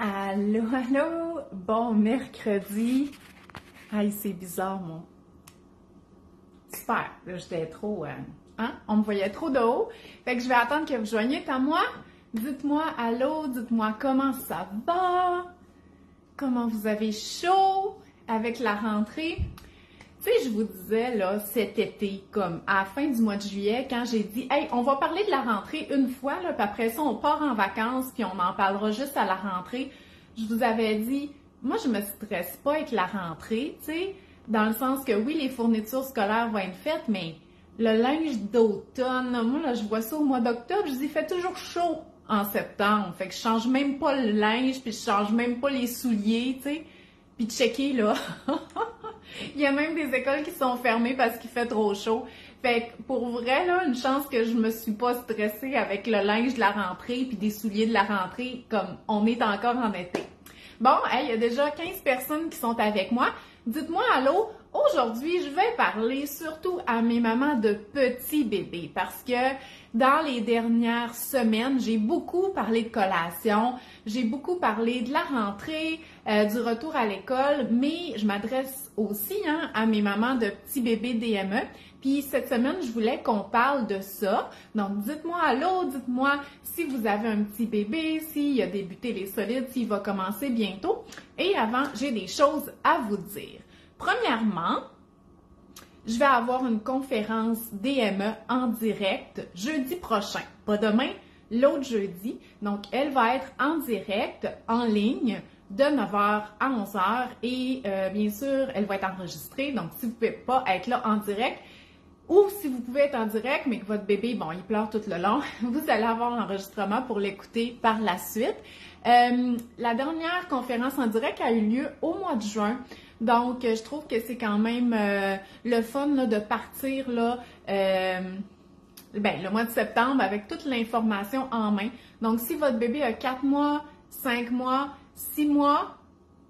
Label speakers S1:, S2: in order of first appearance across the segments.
S1: Allô, allô! Bon mercredi. Aïe, c'est bizarre, moi. Super, là, j'étais trop... hein? On me voyait trop de haut. Fait que je vais attendre que vous joigniez à moi. Dites-moi allô, dites-moi comment ça va? Comment vous avez chaud avec la rentrée? Tu sais, je vous disais, là, cet été, comme à la fin du mois de juillet, quand j'ai dit « Hey, on va parler de la rentrée une fois, là, puis après ça, on part en vacances, puis on en parlera juste à la rentrée. » Je vous avais dit, moi, je me stresse pas avec la rentrée, tu sais, dans le sens que oui, les fournitures scolaires vont être faites, mais le linge d'automne, moi, là, je vois ça au mois d'octobre, je dis « Il fait toujours chaud en septembre. » Fait que je change même pas le linge, puis je change même pas les souliers, tu sais. Puis checker, là. Il y a même des écoles qui sont fermées parce qu'il fait trop chaud. Fait que pour vrai, là, une chance que je me suis pas stressée avec le linge de la rentrée puis des souliers de la rentrée comme on est encore en été. Bon, hey, il y a déjà 15 personnes qui sont avec moi. Dites-moi allô. Aujourd'hui, je vais parler surtout à mes mamans de petits bébés parce que dans les dernières semaines, j'ai beaucoup parlé de collation, j'ai beaucoup parlé de la rentrée, du retour à l'école, mais je m'adresse aussi à mes mamans de petits bébés DME. Puis cette semaine, je voulais qu'on parle de ça. Donc, dites-moi allô, dites-moi si vous avez un petit bébé, s'il a débuté les solides, s'il va commencer bientôt. Et avant, j'ai des choses à vous dire. Premièrement, je vais avoir une conférence DME en direct jeudi prochain, pas demain, l'autre jeudi. Donc, elle va être en direct, en ligne, de 9h à 11h et bien sûr, elle va être enregistrée. Donc, si vous ne pouvez pas être là en direct, ou si vous pouvez être en direct, mais que votre bébé, bon, il pleure tout le long, vous allez avoir l'enregistrement pour l'écouter par la suite. La dernière conférence en direct a eu lieu au mois de juin. Donc, je trouve que c'est quand même le fun là, de partir là, le mois de septembre avec toute l'information en main. Donc, si votre bébé a 4 mois, 5 mois, 6 mois,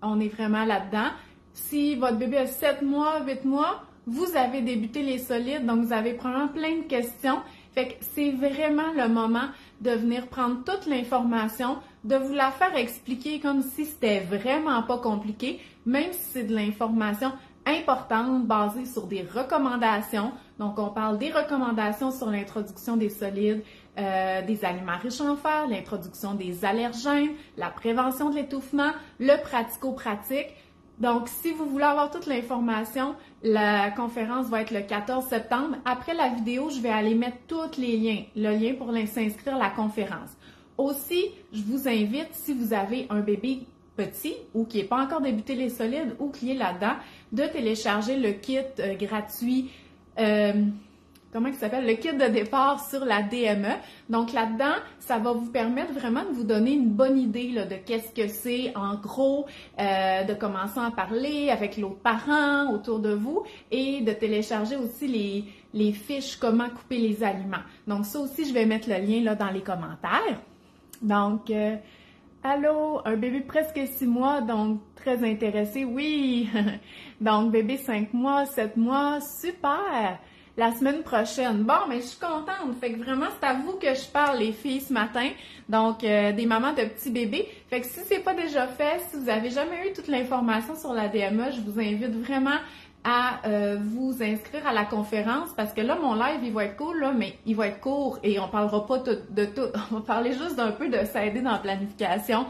S1: on est vraiment là-dedans. Si votre bébé a 7 mois, 8 mois, vous avez débuté les solides, donc vous avez probablement plein de questions. Fait que c'est vraiment le moment de venir prendre toute l'information, de vous la faire expliquer comme si c'était vraiment pas compliqué, même si c'est de l'information importante basée sur des recommandations. Donc, on parle des recommandations sur l'introduction des solides, des aliments riches en fer, l'introduction des allergènes, la prévention de l'étouffement, le pratico-pratique. Donc, si vous voulez avoir toute l'information, la conférence va être le 14 septembre. Après la vidéo, je vais aller mettre tous les liens, le lien pour s'inscrire à la conférence. Aussi, je vous invite, si vous avez un bébé petit ou qui n'est pas encore débuté les solides ou qui est là-dedans, de télécharger le kit gratuit, comment il s'appelle? Le kit de départ sur la DME. Donc là-dedans, ça va vous permettre vraiment de vous donner une bonne idée là, de qu'est-ce que c'est en gros, de commencer à en parler avec l'autre parent autour de vous et de télécharger aussi les fiches comment couper les aliments. Donc ça aussi, je vais mettre le lien là, dans les commentaires. Donc, allô, un bébé presque 6 mois, donc très intéressé, oui. Donc, bébé 5 mois, 7 mois, super. La semaine prochaine. Bon, mais je suis contente. Fait que vraiment, c'est à vous que je parle, les filles, ce matin. Donc, des mamans de petits bébés. Fait que si c'est pas déjà fait, si vous avez jamais eu toute l'information sur la DME, je vous invite vraiment à vous inscrire à la conférence parce que là, mon live, il va être cool, là, mais il va être court et on parlera pas de tout. On va parler juste d'un peu de s'aider dans la planification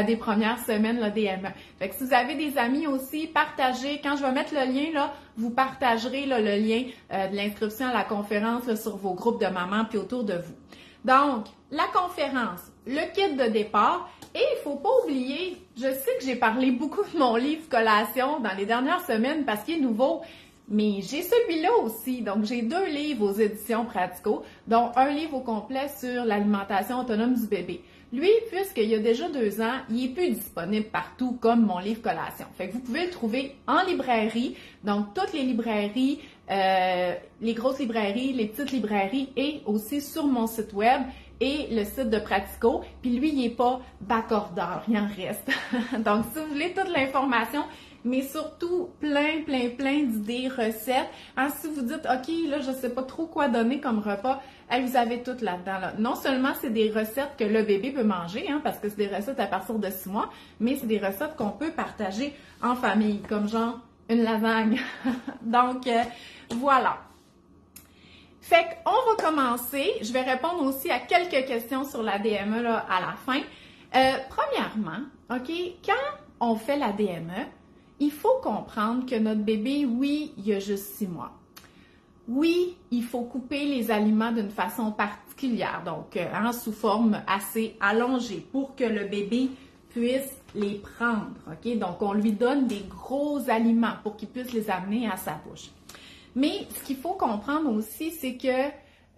S1: des premières semaines là, DME. Fait que si vous avez des amis aussi, partagez. Quand je vais mettre le lien, là, vous partagerez là, le lien de l'inscription à la conférence là, sur vos groupes de mamans puis autour de vous. Donc, la conférence, le kit de départ. Et il ne faut pas oublier, je sais que j'ai parlé beaucoup de mon livre Collation dans les dernières semaines parce qu'il est nouveau, mais j'ai celui-là aussi. Donc, j'ai 2 livres aux éditions Pratico, dont un livre au complet sur l'alimentation autonome du bébé. Lui, puisqu'il y a déjà 2 ans, il est plus disponible partout comme mon livre Collation. Fait que vous pouvez le trouver en librairie, donc toutes les librairies, les grosses librairies, les petites librairies et aussi sur mon site web et le site de Pratico. Puis lui, il n'est pas back-order, il en reste. Donc, si vous voulez toute l'information, mais surtout plein d'idées, recettes. Hein, si vous dites, OK, là, je sais pas trop quoi donner comme repas, vous avez tout là-dedans. Là. Non seulement c'est des recettes que le bébé peut manger, hein, parce que c'est des recettes à partir de 6 mois, mais c'est des recettes qu'on peut partager en famille, comme genre une lasagne. Donc, voilà. Fait qu'on va commencer. Je vais répondre aussi à quelques questions sur la DME là, à la fin. Premièrement, OK, quand on fait la DME, il faut comprendre que notre bébé, oui, il a juste 6 mois. Oui, il faut couper les aliments d'une façon particulière, donc sous forme assez allongée pour que le bébé puisse les prendre, OK? Donc, on lui donne des gros aliments pour qu'il puisse les amener à sa bouche. Mais ce qu'il faut comprendre aussi, c'est que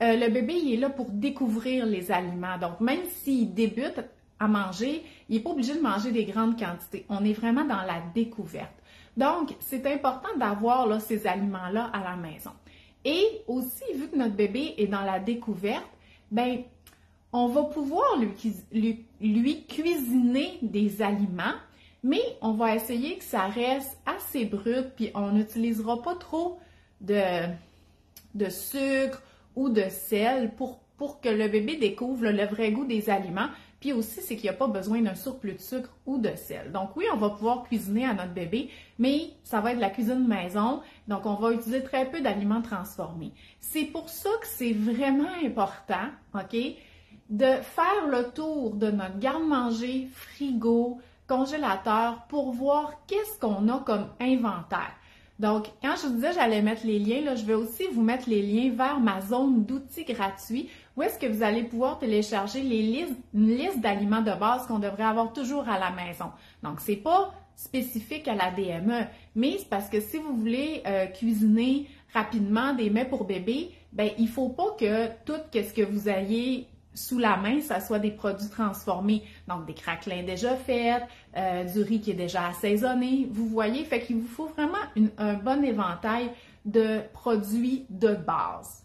S1: le bébé, il est là pour découvrir les aliments. Donc, même s'il débute à manger, il n'est pas obligé de manger des grandes quantités. On est vraiment dans la découverte. Donc, c'est important d'avoir là, ces aliments-là à la maison. Et aussi, vu que notre bébé est dans la découverte, ben, on va pouvoir lui cuisiner des aliments, mais on va essayer que ça reste assez brut, puis on n'utilisera pas trop de sucre ou de sel pour que le bébé découvre le vrai goût des aliments. Puis aussi, c'est qu'il n'y a pas besoin d'un surplus de sucre ou de sel. Donc oui, on va pouvoir cuisiner à notre bébé, mais ça va être de la cuisine maison. Donc, on va utiliser très peu d'aliments transformés. C'est pour ça que c'est vraiment important, OK, de faire le tour de notre garde-manger, frigo, congélateur pour voir qu'est-ce qu'on a comme inventaire. Donc, quand je vous disais j'allais mettre les liens, là, je vais aussi vous mettre les liens vers ma zone d'outils gratuits où est-ce que vous allez pouvoir télécharger une liste d'aliments de base qu'on devrait avoir toujours à la maison. Donc, c'est pas spécifique à la DME, mais c'est parce que si vous voulez cuisiner rapidement des mets pour bébé, ben il faut pas que tout ce que vous ayez sous la main, ça soit des produits transformés, donc des craquelins déjà faits, du riz qui est déjà assaisonné, vous voyez, fait qu'il vous faut vraiment un bon éventail de produits de base.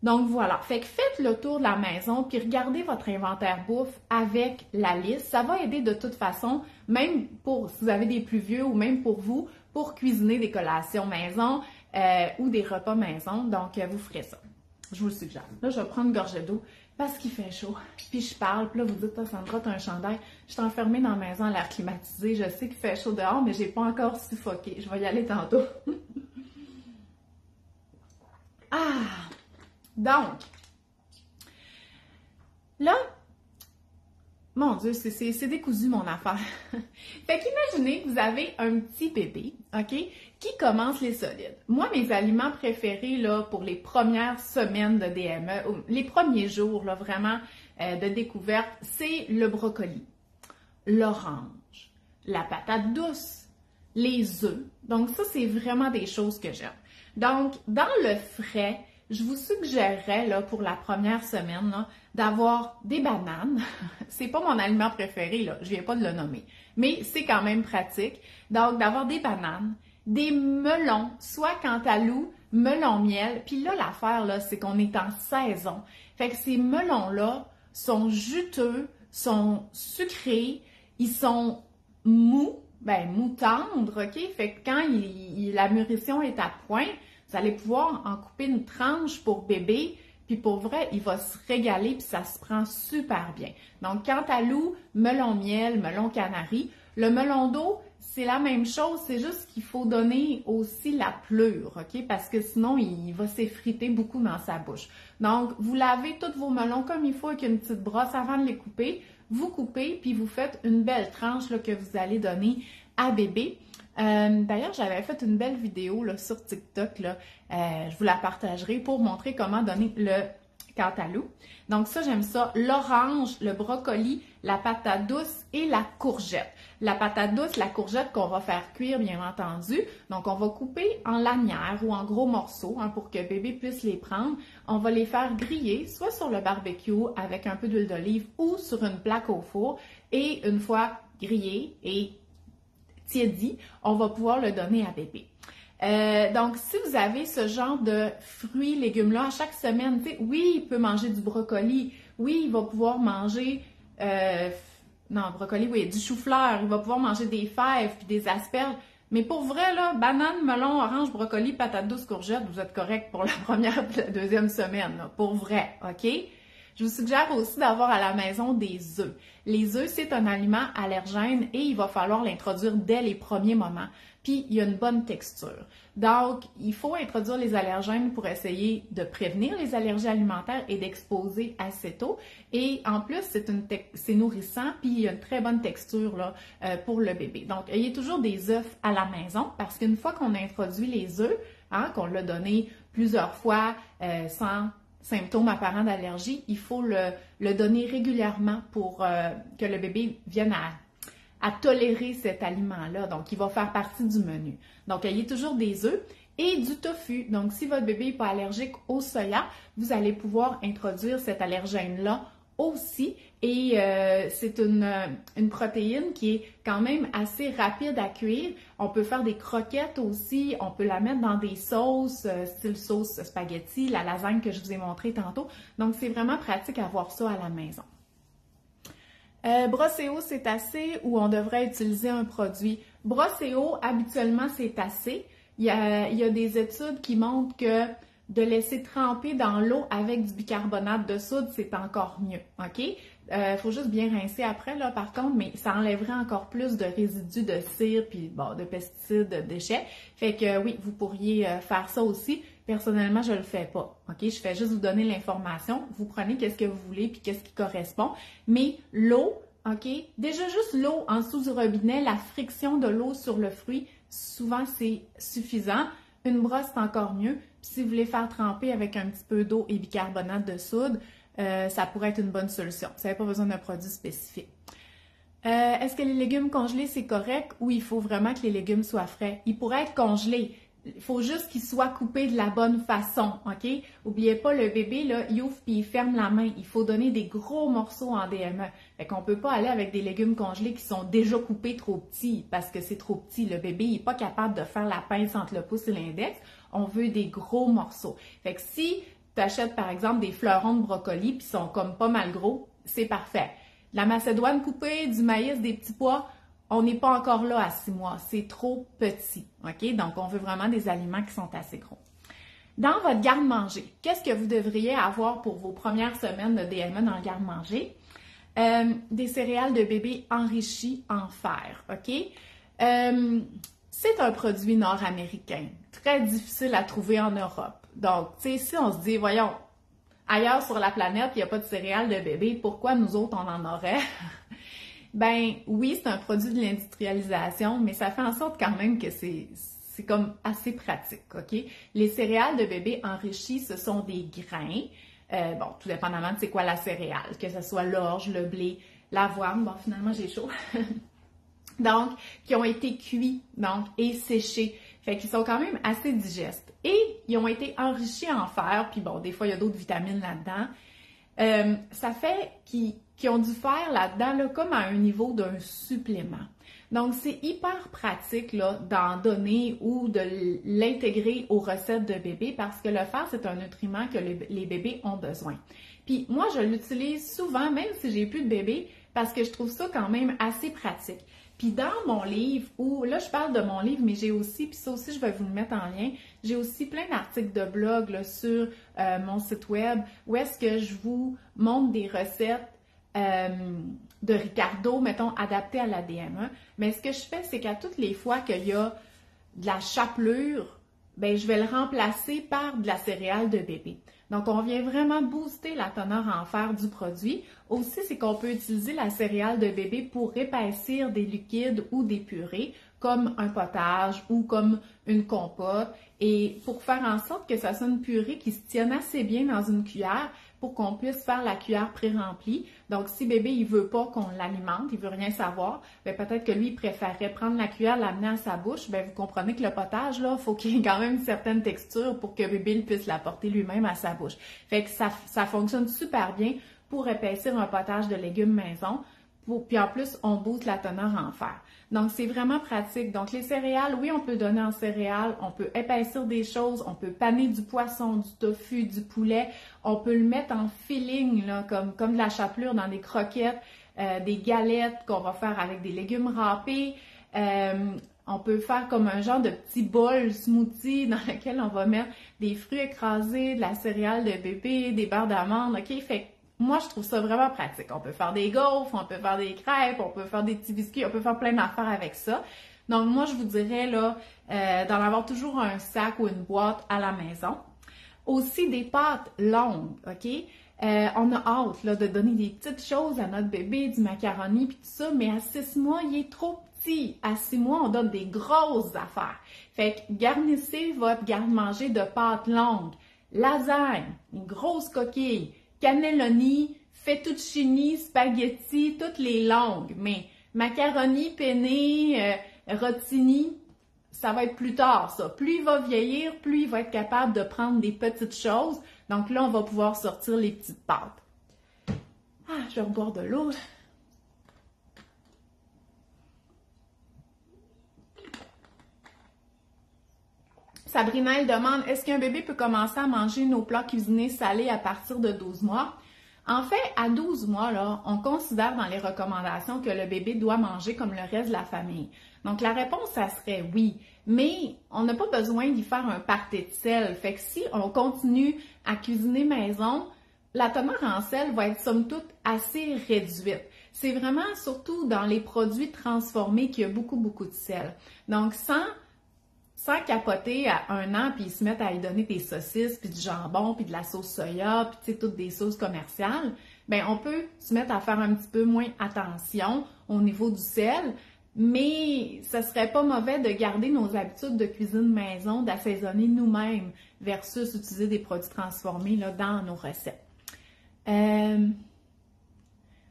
S1: Donc voilà, fait que faites le tour de la maison puis regardez votre inventaire bouffe avec la liste. Ça va aider de toute façon, même pour si vous avez des plus vieux ou même pour vous, pour cuisiner des collations maison ou des repas maison. Donc vous ferez ça. Je vous le suggère. Là, je vais prendre une gorgée d'eau parce qu'il fait chaud. Puis je parle, puis là, vous dites, Sandra, t'as un chandail. Je suis enfermée dans la maison à l'air climatisé. Je sais qu'il fait chaud dehors, mais j'ai pas encore suffoqué. Je vais y aller tantôt. Donc, là, mon Dieu, c'est décousu mon affaire. Fait qu'imaginez que vous avez un petit bébé, OK, qui commence les solides. Moi, mes aliments préférés, là, pour les premières semaines de DME, les premiers jours, là, vraiment, de découverte, c'est le brocoli, l'orange, la patate douce, les œufs. Donc, ça, c'est vraiment des choses que j'aime. Donc, dans le frais, je vous suggérerais, là, pour la première semaine, là, d'avoir des bananes. C'est pas mon aliment préféré, là, je viens pas de le nommer, mais c'est quand même pratique. Donc, d'avoir des bananes, des melons, soit cantaloupe, melon miel. Puis là, l'affaire, là, c'est qu'on est en saison. Fait que ces melons-là sont juteux, sont sucrés, ils sont mous, mou tendre, OK? Fait que quand la mûrition est à point, vous allez pouvoir en couper une tranche pour bébé, puis pour vrai, il va se régaler, puis ça se prend super bien. Donc, cantaloupe, melon miel, melon canari. Le melon d'eau, c'est la même chose, c'est juste qu'il faut donner aussi la pleure, OK? Parce que sinon, il va s'effriter beaucoup dans sa bouche. Donc, vous lavez tous vos melons comme il faut avec une petite brosse avant de les couper. Vous coupez, puis vous faites une belle tranche là, que vous allez donner à bébé. D'ailleurs, j'avais fait une belle vidéo là, sur TikTok, là, je vous la partagerai pour montrer comment donner le cantaloupe. Donc ça, j'aime ça. L'orange, le brocoli, la patate douce et la courgette. La patate douce, la courgette qu'on va faire cuire, bien entendu. Donc, on va couper en lanières ou en gros morceaux hein, pour que bébé puisse les prendre. On va les faire griller, soit sur le barbecue avec un peu d'huile d'olive ou sur une plaque au four. Et une fois grillé et tiédi, on va pouvoir le donner à bébé. Donc, si vous avez ce genre de fruits, légumes-là, à chaque semaine, oui, il peut manger du brocoli, oui, il va pouvoir manger, brocoli, oui, du chou-fleur, il va pouvoir manger des fèves puis des asperges, Mais pour vrai, là, banane, melon, orange, brocoli, patate douce, courgette, vous êtes correct pour la première et la deuxième semaine, là, pour vrai, OK? Je vous suggère aussi d'avoir à la maison des œufs. Les œufs, c'est un aliment allergène et il va falloir l'introduire dès les premiers moments. Puis, il y a une bonne texture. Donc, il faut introduire les allergènes pour essayer de prévenir les allergies alimentaires et d'exposer assez tôt. Et en plus, c'est nourrissant, puis il y a une très bonne texture là, pour le bébé. Donc, ayez toujours des œufs à la maison parce qu'une fois qu'on a introduit les œufs, qu'on l'a donné plusieurs fois sans symptômes apparents d'allergie, il faut le donner régulièrement pour que le bébé vienne à tolérer cet aliment-là. Donc, il va faire partie du menu. Donc, ayez toujours des œufs et du tofu. Donc, si votre bébé n'est pas allergique au soya, vous allez pouvoir introduire cet allergène-là aussi. Et c'est une protéine qui est quand même assez rapide à cuire. On peut faire des croquettes aussi. On peut la mettre dans des sauces, style sauce spaghetti, la lasagne que je vous ai montré tantôt. Donc, c'est vraiment pratique à avoir ça à la maison. Brosséo, c'est assez ou on devrait utiliser un produit? Brosséo, habituellement, c'est assez. Il y a des études qui montrent que de laisser tremper dans l'eau avec du bicarbonate de soude, c'est encore mieux, OK? Faut juste bien rincer après, là, par contre, mais ça enlèverait encore plus de résidus de cire, puis bon, de pesticides, de déchets. Fait que oui, vous pourriez faire ça aussi. Personnellement, je le fais pas, OK? Je fais juste vous donner l'information. Vous prenez qu'est-ce que vous voulez, puis qu'est-ce qui correspond. Mais l'eau, OK? Déjà, juste l'eau en dessous du robinet, la friction de l'eau sur le fruit, souvent, c'est suffisant. Une brosse, c'est encore mieux. Puis si vous voulez faire tremper avec un petit peu d'eau et bicarbonate de soude, ça pourrait être une bonne solution. Vous n'avez pas besoin d'un produit spécifique. Est-ce que les légumes congelés, c'est correct ou il faut vraiment que les légumes soient frais? Ils pourraient être congelés. Il faut juste qu'ils soient coupés de la bonne façon, OK? N'oubliez pas, le bébé, là, il ouvre puis il ferme la main. Il faut donner des gros morceaux en DME. Fait qu'on peut pas aller avec des légumes congelés qui sont déjà coupés trop petits parce que c'est trop petit. Le bébé, il est pas capable de faire la pince entre le pouce et l'index. On veut des gros morceaux. Fait que si tu achètes, par exemple, des fleurons de brocoli puis ils sont comme pas mal gros, c'est parfait. De la macédoine coupée, du maïs, des petits pois, on n'est pas encore là à 6 mois. C'est trop petit, OK? Donc, on veut vraiment des aliments qui sont assez gros. Dans votre garde-manger, qu'est-ce que vous devriez avoir pour vos premières semaines de DME dans le garde-manger? Des céréales de bébé enrichies en fer, OK? C'est un produit nord-américain, très difficile à trouver en Europe. Donc, tu sais, si on se dit, voyons, ailleurs sur la planète, il n'y a pas de céréales de bébé, pourquoi nous autres, on en aurait? Ben oui, c'est un produit de l'industrialisation, mais ça fait en sorte quand même que c'est comme assez pratique, OK? Les céréales de bébé enrichies, ce sont des grains, bon, tout dépendamment de c'est quoi la céréale, que ce soit l'orge, le blé, l'avoine, bon, finalement, j'ai chaud. Donc, qui ont été cuits, donc, et séchés. Fait qu'ils sont quand même assez digestes. Et ils ont été enrichis en fer, puis bon, des fois, il y a d'autres vitamines là-dedans. Ça fait qu'ils ont du fer là-dedans, là, comme à un niveau d'un supplément. Donc, c'est hyper pratique là, d'en donner ou de l'intégrer aux recettes de bébé parce que le fer, c'est un nutriment que les bébés ont besoin. Puis moi, je l'utilise souvent, même si j'ai plus de bébé, parce que je trouve ça quand même assez pratique. Puis dans mon livre, où là je parle de mon livre, mais j'ai aussi, puis ça aussi je vais vous le mettre en lien, j'ai aussi plein d'articles de blog là, sur mon site web où est-ce que je vous montre des recettes de Ricardo, mettons, adaptées à la DME. Mais ce que je fais, c'est qu'à toutes les fois qu'il y a de la chapelure, ben je vais le remplacer par de la céréale de bébé. Donc, on vient vraiment booster la teneur en fer du produit. Aussi, c'est qu'on peut utiliser la céréale de bébé pour épaissir des liquides ou des purées, comme un potage ou comme une compote, et pour faire en sorte que ça soit une purée qui se tienne assez bien dans une cuillère pour qu'on puisse faire la cuillère pré-remplie. Donc, si bébé, il veut pas qu'on l'alimente, il veut rien savoir, ben peut-être que lui, il préférerait prendre la cuillère, l'amener à sa bouche. Ben vous comprenez que le potage, là, faut qu'il y ait quand même une certaine texture pour que bébé puisse la porter lui-même à sa bouche. Fait que ça fonctionne super bien pour épaissir un potage de légumes maison. Puis en plus, on booste la teneur en fer. Donc, c'est vraiment pratique. Donc, les céréales, oui, on peut donner en céréales, on peut épaissir des choses, on peut paner du poisson, du tofu, du poulet, on peut le mettre en filling, là, comme de la chapelure dans des croquettes, des galettes qu'on va faire avec des légumes râpés. On On peut faire comme un genre de petit bol smoothie dans lequel on va mettre des fruits écrasés, de la céréale de bébé, des beurres d'amande, ok? Fait que moi, je trouve ça vraiment pratique. On peut faire des gaufres, on peut faire des crêpes, on peut faire des petits biscuits, on peut faire plein d'affaires avec ça. Donc, moi, je vous dirais là, d'en avoir toujours un sac ou une boîte à la maison. Aussi, des pâtes longues, ok? On a hâte là, de donner des petites choses à notre bébé, du macaroni puis tout ça, mais à 6 mois, il est trop petit. À 6 mois, on donne des grosses affaires. Fait que garnissez votre garde-manger de pâtes longues. Lasagne, une grosse coquille, cannelloni, fettuccini, spaghetti, toutes les longues. Mais macaroni, penne, rotini, ça va être plus tard, ça. Plus il va vieillir, plus il va être capable de prendre des petites choses. Donc là, on va pouvoir sortir les petites pâtes. Ah, je vais reboire de l'eau. Sabrina, elle demande, est-ce qu'un bébé peut commencer à manger nos plats cuisinés salés à partir de 12 mois? En fait, à 12 mois, là, on considère dans les recommandations que le bébé doit manger comme le reste de la famille. Donc, la réponse, ça serait oui. Mais on n'a pas besoin d'y faire un party de sel. Fait que si on continue à cuisiner maison, la teneur en sel va être somme toute assez réduite. C'est vraiment surtout dans les produits transformés qu'il y a beaucoup de sel. Donc, sans capoter à 1 an, puis ils se mettent à y donner des saucisses, puis du jambon, puis de la sauce soya, puis tu sais, toutes des sauces commerciales, bien, on peut se mettre à faire un petit peu moins attention au niveau du sel, mais ce serait pas mauvais de garder nos habitudes de cuisine maison, d'assaisonner nous-mêmes, versus utiliser des produits transformés là, dans nos recettes.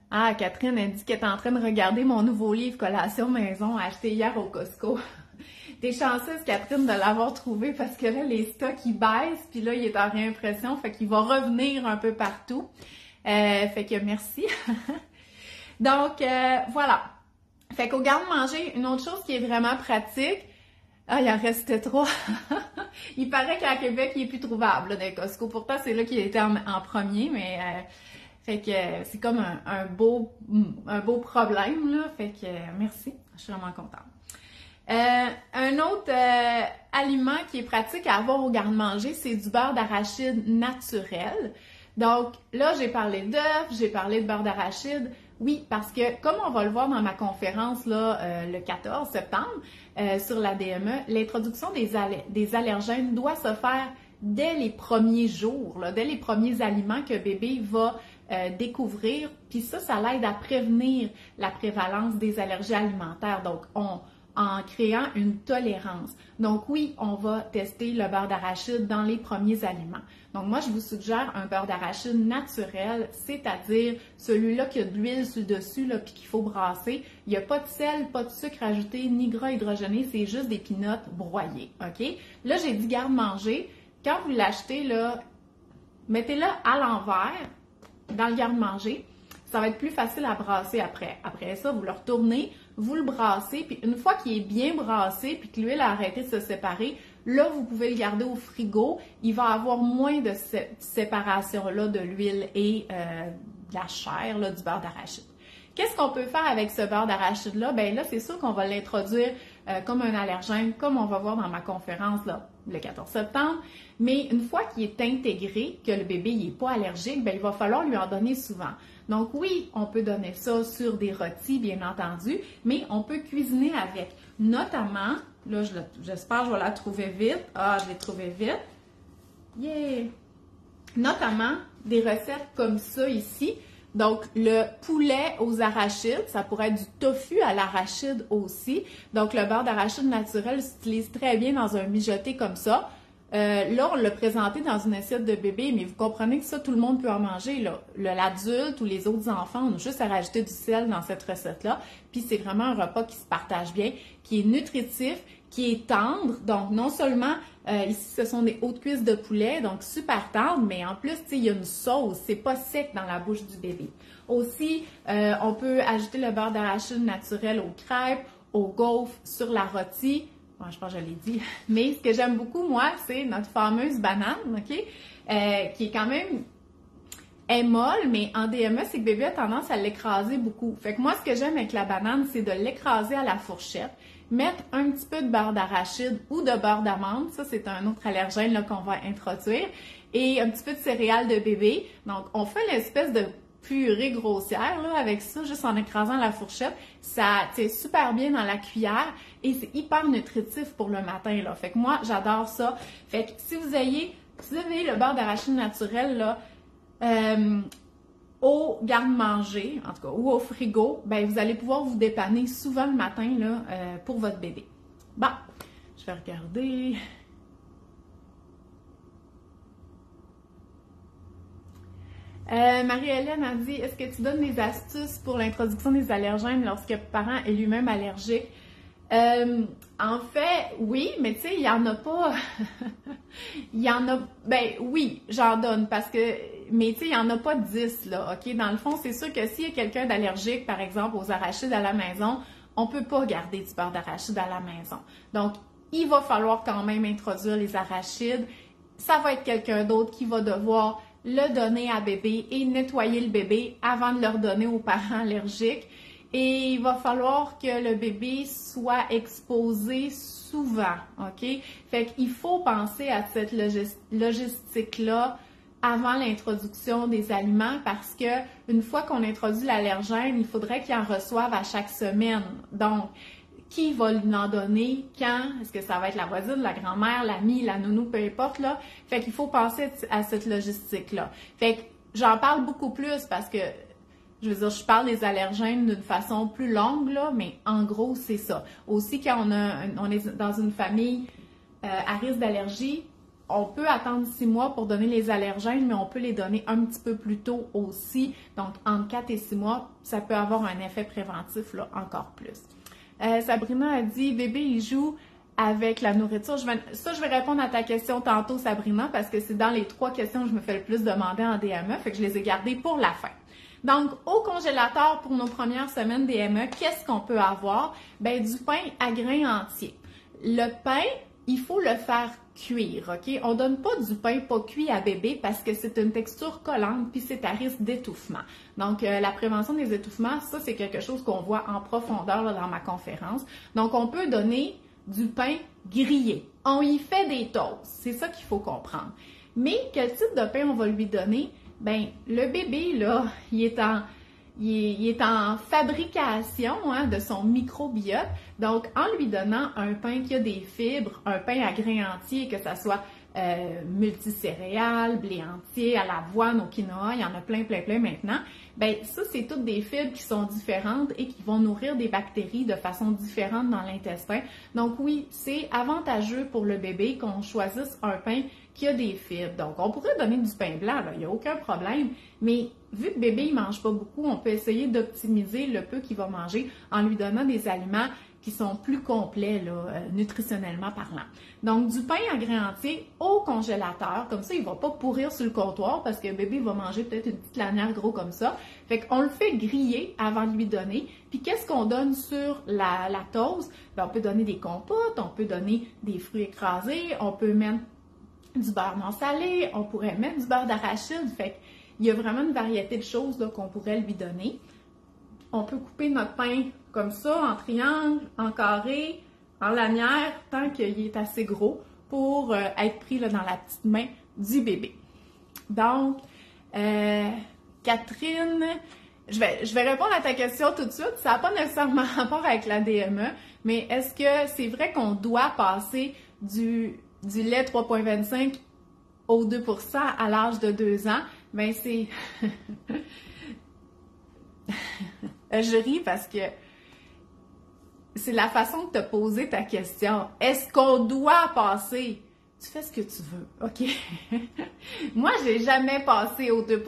S1: Ah, Catherine, elle dit qu'elle est en train de regarder mon nouveau livre Collation Maison, acheté hier au Costco. T'es chanceuse, Catherine, de l'avoir trouvé parce que là, les stocks, ils baissent, puis là, il est en réimpression, fait qu'il va revenir un peu partout. Fait que merci. Donc, voilà. Fait qu'au garde-manger, une autre chose qui est vraiment pratique, il en restait 3. Il paraît qu'à Québec, il est plus trouvable, là, dans les Costco. Pourtant, c'est là qu'il était en premier, mais fait que c'est comme un beau problème, là. Fait que merci, je suis vraiment contente. Un autre aliment qui est pratique à avoir au garde-manger, c'est du beurre d'arachide naturel. Donc là, j'ai parlé d'œufs, j'ai parlé de beurre d'arachide. Oui, parce que comme on va le voir dans ma conférence là, le 14 septembre sur la DME, l'introduction des allergènes doit se faire dès les premiers jours, là, dès les premiers aliments que bébé va découvrir. Puis ça l'aide à prévenir la prévalence des allergies alimentaires. Donc, en créant une tolérance. Donc oui, on va tester le beurre d'arachide dans les premiers aliments. Donc moi, je vous suggère un beurre d'arachide naturel, c'est-à-dire celui-là qui a de l'huile sur le dessus, là, puis qu'il faut brasser. Il n'y a pas de sel, pas de sucre ajouté, ni gras hydrogéné, c'est juste des peanuts broyés, OK? Là, j'ai dit garde-manger. Quand vous l'achetez, là, mettez-le à l'envers dans le garde-manger. Ça va être plus facile à brasser après. Après ça, vous le retournez, vous le brassez, puis une fois qu'il est bien brassé, puis que l'huile a arrêté de se séparer, là, vous pouvez le garder au frigo. Il va avoir moins de cette séparation-là de l'huile et de la chair là, du beurre d'arachide. Qu'est-ce qu'on peut faire avec ce beurre d'arachide-là? Bien là, c'est sûr qu'on va l'introduire comme un allergène, comme on va voir dans ma conférence là, le 14 septembre. Mais une fois qu'il est intégré, que le bébé n'est pas allergique, bien, il va falloir lui en donner souvent. Donc oui, on peut donner ça sur des rôtis, bien entendu, mais on peut cuisiner avec. Notamment, là, j'espère que je vais la trouver vite. Ah, je l'ai trouvée vite. Yeah! Notamment, des recettes comme ça ici. Donc, le poulet aux arachides, ça pourrait être du tofu à l'arachide aussi. Donc, le beurre d'arachide naturel s'utilise très bien dans un mijoté comme ça. Là, on l'a présenté dans une assiette de bébé, mais vous comprenez que ça, tout le monde peut en manger. L'adulte ou les autres enfants, on a juste à rajouter du sel dans cette recette-là. Puis, c'est vraiment un repas qui se partage bien, qui est nutritif, qui est tendre. Donc, non seulement, ici, ce sont des hautes cuisses de poulet, donc super tendre, mais en plus, il y a une sauce. C'est pas sec dans la bouche du bébé. Aussi, on peut ajouter le beurre d'arachide naturel aux crêpes, aux gaufres, sur la rôtie. Bon, je pense que je l'ai dit. Mais ce que j'aime beaucoup, moi, c'est notre fameuse banane, OK? Qui est quand même est molle, mais en DME, c'est que bébé a tendance à l'écraser beaucoup. Fait que moi, ce que j'aime avec la banane, c'est de l'écraser à la fourchette, mettre un petit peu de beurre d'arachide ou de beurre d'amande, ça c'est un autre allergène là, qu'on va introduire, et un petit peu de céréales de bébé. Donc, on fait l'espèce de purée grossière là, avec ça, juste en écrasant la fourchette. Ça tient super bien dans la cuillère et c'est hyper nutritif pour le matin. Là. Fait que moi, j'adore ça. Fait que si vous avez le beurre d'arachide naturel là, au garde-manger, en tout cas, ou au frigo, ben vous allez pouvoir vous dépanner souvent le matin là, pour votre bébé. Bon, je vais regarder. Marie-Hélène a dit, est-ce que tu donnes des astuces pour l'introduction des allergènes lorsque le parent est lui-même allergique? En fait, oui, mais tu sais, il y en a pas. Il y en a. Ben oui, j'en donne parce que. Mais tu sais, il n'y en a pas 10, là, OK? Dans le fond, c'est sûr que s'il y a quelqu'un d'allergique, par exemple, aux arachides à la maison, on ne peut pas garder du beurre d'arachide à la maison. Donc, il va falloir quand même introduire les arachides. Ça va être quelqu'un d'autre qui va devoir le donner à bébé et nettoyer le bébé avant de le redonner aux parents allergiques. Et il va falloir que le bébé soit exposé souvent, OK? Fait qu'il faut penser à cette logistique-là avant l'introduction des aliments parce que une fois qu'on introduit l'allergène, il faudrait qu'il en reçoive à chaque semaine. Donc, qui va lui en donner, quand, est-ce que ça va être la voisine, la grand-mère, l'amie, la nounou, peu importe, là. Fait qu'il faut penser à cette logistique-là. Fait que j'en parle beaucoup plus parce que, je veux dire, je parle des allergènes d'une façon plus longue, là, mais en gros, c'est ça. Aussi, quand on est dans une famille à risque d'allergie, on peut attendre 6 mois pour donner les allergènes, mais on peut les donner un petit peu plus tôt aussi. Donc, entre 4 et 6 mois, ça peut avoir un effet préventif, là, encore plus. Sabrina a dit, bébé, il joue avec la nourriture. Je vais répondre à ta question tantôt, Sabrina, parce que c'est dans les 3 questions que je me fais le plus demander en DME, fait que je les ai gardées pour la fin. Donc, au congélateur pour nos premières semaines DME, qu'est-ce qu'on peut avoir? Ben, du pain à grains entiers. Le pain, il faut le faire cuire, OK? On donne pas du pain pas cuit à bébé parce que c'est une texture collante puis c'est à risque d'étouffement. Donc, la prévention des étouffements, ça, c'est quelque chose qu'on voit en profondeur là, dans ma conférence. Donc, on peut donner du pain grillé. On y fait des toasts. C'est ça qu'il faut comprendre. Mais, quel type de pain on va lui donner? Ben, le bébé, là, il est en fabrication hein, de son microbiote. Donc, en lui donnant un pain qui a des fibres, un pain à grains entiers, que ça soit multicéréales, blé entier, à l'avoine, au quinoa, il y en a plein maintenant. Ben ça, c'est toutes des fibres qui sont différentes et qui vont nourrir des bactéries de façon différente dans l'intestin. Donc oui, c'est avantageux pour le bébé qu'on choisisse un pain qui a des fibres. Donc, on pourrait donner du pain blanc, il n'y a aucun problème, mais vu que bébé ne mange pas beaucoup, on peut essayer d'optimiser le peu qu'il va manger en lui donnant des aliments qui sont plus complets là, nutritionnellement parlant. Donc, du pain à grains entiers au congélateur, comme ça, il ne va pas pourrir sur le comptoir parce que bébé va manger peut-être une petite lanière gros comme ça. Fait qu'on le fait griller avant de lui donner. Puis, qu'est-ce qu'on donne sur la toast? Ben, on peut donner des compotes, on peut donner des fruits écrasés, on peut mettre du beurre non salé, on pourrait mettre du beurre d'arachide. Fait qu'il y a vraiment une variété de choses là, qu'on pourrait lui donner. On peut couper notre pain comme ça, en triangle, en carré, en lanière, tant qu'il est assez gros pour être pris là, dans la petite main du bébé. Donc, Catherine, je vais répondre à ta question tout de suite. Ça n'a pas nécessairement rapport avec la DME, mais est-ce que c'est vrai qu'on doit passer du lait 3,25 au 2% à l'âge de 2 ans? Ben c'est... Je ris parce que c'est la façon que tu as posé ta question. Est-ce qu'on doit passer? Tu fais ce que tu veux, OK? Moi, je n'ai jamais passé au 2%.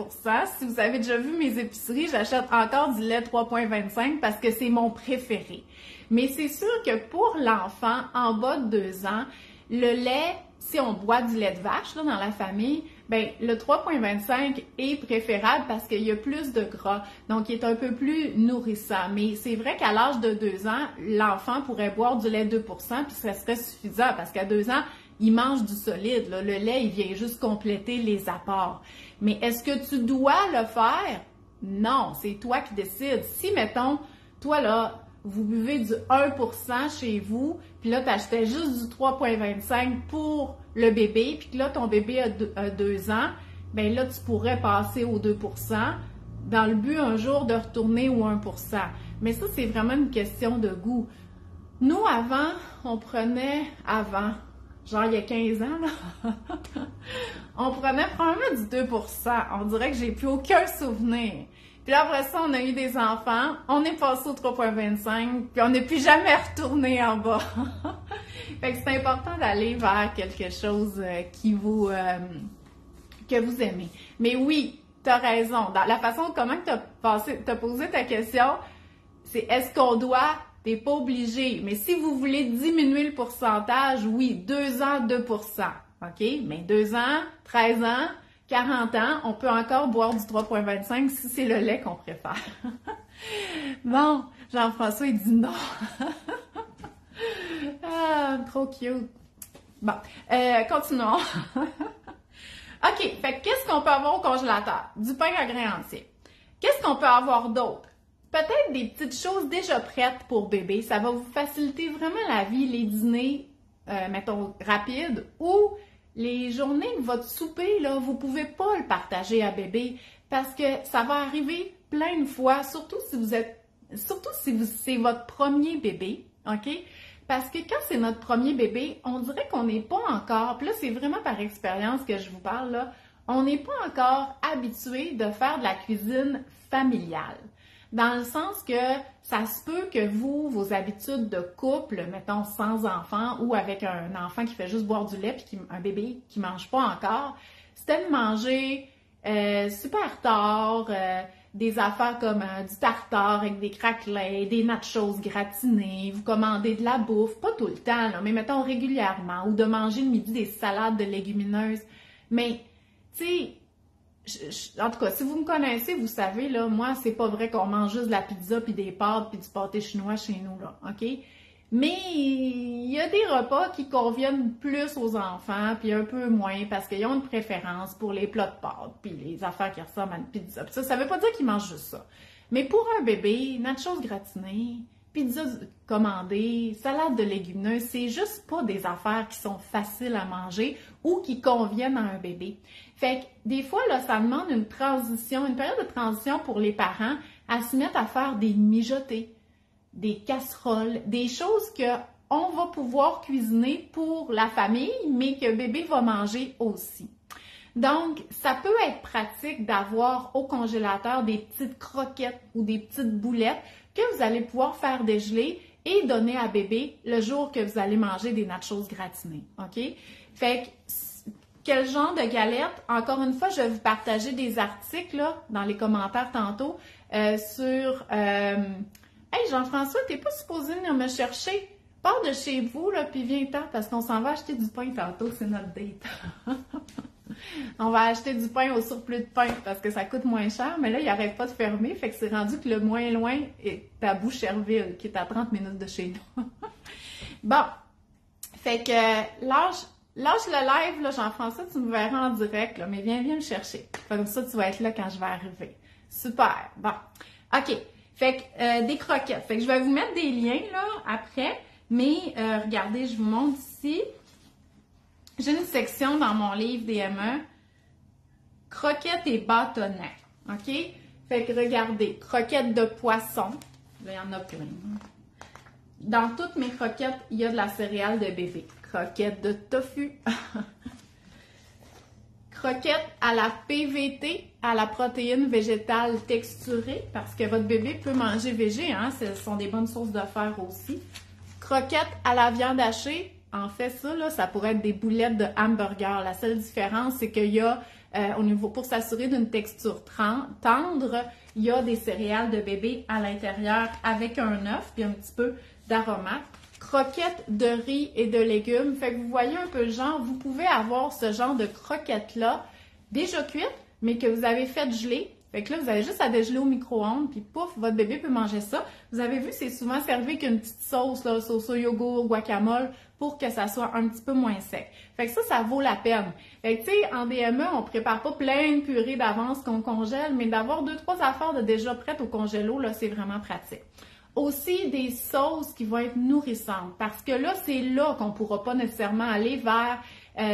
S1: Si vous avez déjà vu mes épiceries, j'achète encore du lait 3,25 parce que c'est mon préféré. Mais c'est sûr que pour l'enfant en bas de 2 ans, le lait, si on boit du lait de vache là, dans la famille, ben le 3,25 est préférable parce qu'il y a plus de gras, donc il est un peu plus nourrissant. Mais c'est vrai qu'à l'âge de 2 ans, l'enfant pourrait boire du lait 2%, puis ça serait suffisant parce qu'à 2 ans, il mange du solide, là. Le lait, il vient juste compléter les apports. Mais est-ce que tu dois le faire? Non, c'est toi qui décides. Si, mettons, toi, là, vous buvez du 1% chez vous, puis là, tu achetais juste du 3,25 pour le bébé, puis que là, ton bébé a 2 ans, bien là, tu pourrais passer au 2% dans le but un jour de retourner au 1%. Mais ça, c'est vraiment une question de goût. Nous, avant, genre il y a 15 ans, là, on prenait probablement du 2%. On dirait que j'ai plus aucun souvenir. Puis là, après ça, on a eu des enfants, on est passé au 3,25, puis on n'est plus jamais retourné en bas. Fait que c'est important d'aller vers quelque chose que vous aimez. Mais oui, tu as raison. Dans la façon comment tu as posé ta question, c'est est-ce qu'on doit? T'es pas obligé. Mais si vous voulez diminuer le pourcentage, oui, 2 ans, 2%. OK? Mais 2 ans, 13 ans, 40 ans, on peut encore boire du 3,25 si c'est le lait qu'on préfère. Bon, Jean-François, il dit non. Ah, trop cute. Bon, continuons. OK, fait que qu'est-ce qu'on peut avoir au congélateur? Du pain à grains entiers. Qu'est-ce qu'on peut avoir d'autre? Peut-être des petites choses déjà prêtes pour bébé. Ça va vous faciliter vraiment la vie, les dîners, mettons, rapides, ou les journées de votre souper, là, vous pouvez pas le partager à bébé parce que ça va arriver plein de fois, surtout si c'est votre premier bébé, OK? Parce que quand c'est notre premier bébé, on dirait qu'on n'est pas encore, puis là, c'est vraiment par expérience que je vous parle, là, on n'est pas encore habitué de faire de la cuisine familiale. Dans le sens que ça se peut que vos habitudes de couple, mettons sans enfant ou avec un enfant qui fait juste boire du lait puis un bébé qui mange pas encore, c'était de manger super tard, des affaires comme du tartare avec des craquelins, des nachos gratinés, vous commandez de la bouffe, pas tout le temps, là, mais mettons régulièrement, ou de manger le midi des salades de légumineuses. Mais, tu sais, en tout cas, si vous me connaissez, vous savez, là, moi, c'est pas vrai qu'on mange juste de la pizza, puis des pâtes, puis du pâté chinois chez nous, là, OK? Mais il y a des repas qui conviennent plus aux enfants, puis un peu moins, parce qu'ils ont une préférence pour les plats de pâtes, puis les affaires qui ressemblent à une pizza. Puis ça veut pas dire qu'ils mangent juste ça. Mais pour un bébé, nachos gratinées, pizza commandée, salade de légumineuses, c'est juste pas des affaires qui sont faciles à manger ou qui conviennent à un bébé. Fait que des fois, là, ça demande une transition, une période de transition pour les parents à se mettre à faire des mijotés, des casseroles, des choses qu'on va pouvoir cuisiner pour la famille, mais que bébé va manger aussi. Donc, ça peut être pratique d'avoir au congélateur des petites croquettes ou des petites boulettes que vous allez pouvoir faire dégeler et donner à bébé le jour que vous allez manger des nachos gratinées, OK? Fait que, quel genre de galettes? Encore une fois, je vais vous partager des articles là, dans les commentaires tantôt sur... Hey Jean-François, t'es pas supposé venir me chercher? Pars de chez vous, là, puis viens-t'en, parce qu'on s'en va acheter du pain tantôt, c'est notre date. On va acheter du pain au surplus de pain, parce que ça coûte moins cher, mais là, il n'arrête pas de fermer, fait que c'est rendu que le moins loin est à Boucherville, qui est à 30 minutes de chez nous. Bon, fait que lâche le live, là, Jean-François, tu me verras en direct, là, mais viens me chercher. Comme ça, tu vas être là quand je vais arriver. Super, bon. OK. Fait que des croquettes. Fait que je vais vous mettre des liens là après, mais regardez, je vous montre ici. J'ai une section dans mon livre DME, croquettes et bâtonnets. OK? Fait que regardez, croquettes de poisson. Là, il y en a plein. Dans toutes mes croquettes, il y a de la céréale de bébé. Croquettes de tofu. Croquettes à la PVT, à la protéine végétale texturée, parce que votre bébé peut manger végé, hein, ce sont des bonnes sources de fer aussi. Croquettes à la viande hachée, en fait ça, là, ça pourrait être des boulettes de hamburger. La seule différence, c'est qu'il y a, au niveau, pour s'assurer d'une texture tendre, il y a des céréales de bébé à l'intérieur avec un œuf, puis un petit peu d'aromates. Croquettes de riz et de légumes. Fait que vous voyez un peu le genre, vous pouvez avoir ce genre de croquettes-là déjà cuites, mais que vous avez fait geler Fait que là, vous avez juste à dégeler au micro-ondes, puis pouf, votre bébé peut manger ça. Vous avez vu, c'est souvent servi avec une petite sauce, là, sauce au yogourt, guacamole, pour que ça soit un petit peu moins sec. Fait que ça vaut la peine. Fait que tu sais, en DME, on prépare pas plein de purées d'avance qu'on congèle, mais d'avoir 2-3 affaires de déjà prêtes au congélo, là, c'est vraiment pratique. Aussi, des sauces qui vont être nourrissantes, parce que là, c'est là qu'on pourra pas nécessairement aller vers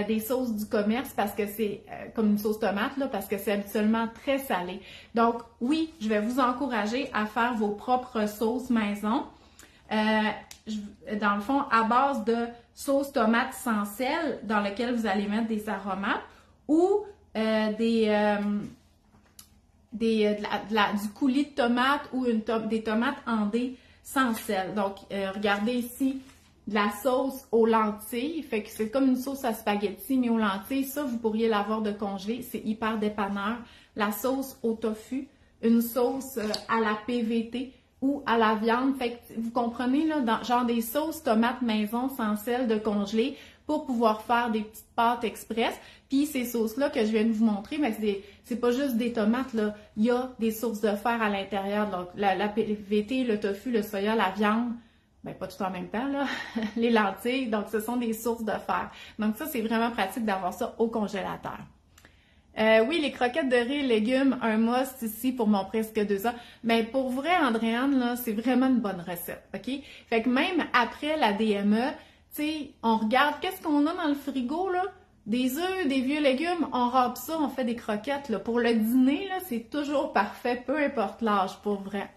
S1: des sauces du commerce parce que c'est comme une sauce tomate, là, parce que c'est habituellement très salé. Donc, oui, je vais vous encourager à faire vos propres sauces maison. Dans le fond, à base de sauce tomate sans sel, dans lequel vous allez mettre des aromates ou du coulis de tomate ou des tomates andées sans sel. Donc, regardez ici, de la sauce aux lentilles. Fait que c'est comme une sauce à spaghetti, mais aux lentilles. Ça, vous pourriez l'avoir de congelé. C'est hyper dépanneur. La sauce au tofu, une sauce à la PVT ou à la viande. Fait que vous comprenez, là, genre des sauces tomates maison sans sel de congelé pour pouvoir faire des petites pâtes express. Puis ces sauces-là que je viens de vous montrer, mais c'est pas juste des tomates, là. Il y a des sources de fer à l'intérieur. Donc, la PVT, le tofu, le soya, la viande, ben pas tout en même temps, là. Les lentilles, donc ce sont des sources de fer. Donc ça, c'est vraiment pratique d'avoir ça au congélateur. Oui, les croquettes de riz et légumes, un must ici pour mon presque 2 ans. Mais pour vrai, Andréane, là, c'est vraiment une bonne recette, OK? Fait que même après la DME, tu sais, on regarde qu'est-ce qu'on a dans le frigo, là. Des œufs, des vieux légumes, on râpe ça, on fait des croquettes, là. Pour le dîner, là, c'est toujours parfait, peu importe l'âge, pour vrai.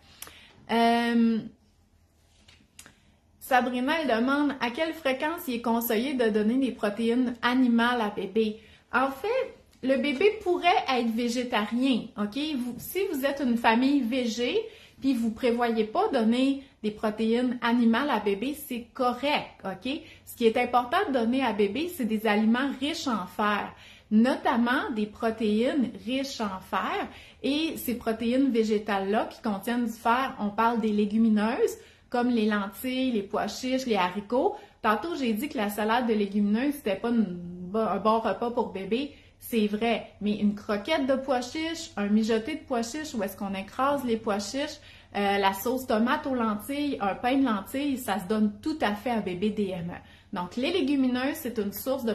S1: Sabrina, elle demande à quelle fréquence il est conseillé de donner des protéines animales à bébé. En fait, le bébé pourrait être végétarien, OK? Si vous êtes une famille végé, puis vous prévoyez pas donner des protéines animales à bébé, c'est correct, OK? Ce qui est important de donner à bébé, c'est des aliments riches en fer, notamment des protéines riches en fer. Et ces protéines végétales-là qui contiennent du fer, on parle des légumineuses, comme les lentilles, les pois chiches, les haricots. Tantôt, j'ai dit que la salade de légumineuses, c'était pas un bon repas pour bébé. C'est vrai, mais une croquette de pois chiches, un mijoté de pois chiches où est-ce qu'on écrase les pois chiches, la sauce tomate aux lentilles, un pain de lentilles, ça se donne tout à fait à bébé DME. Donc, les légumineuses, c'est une source de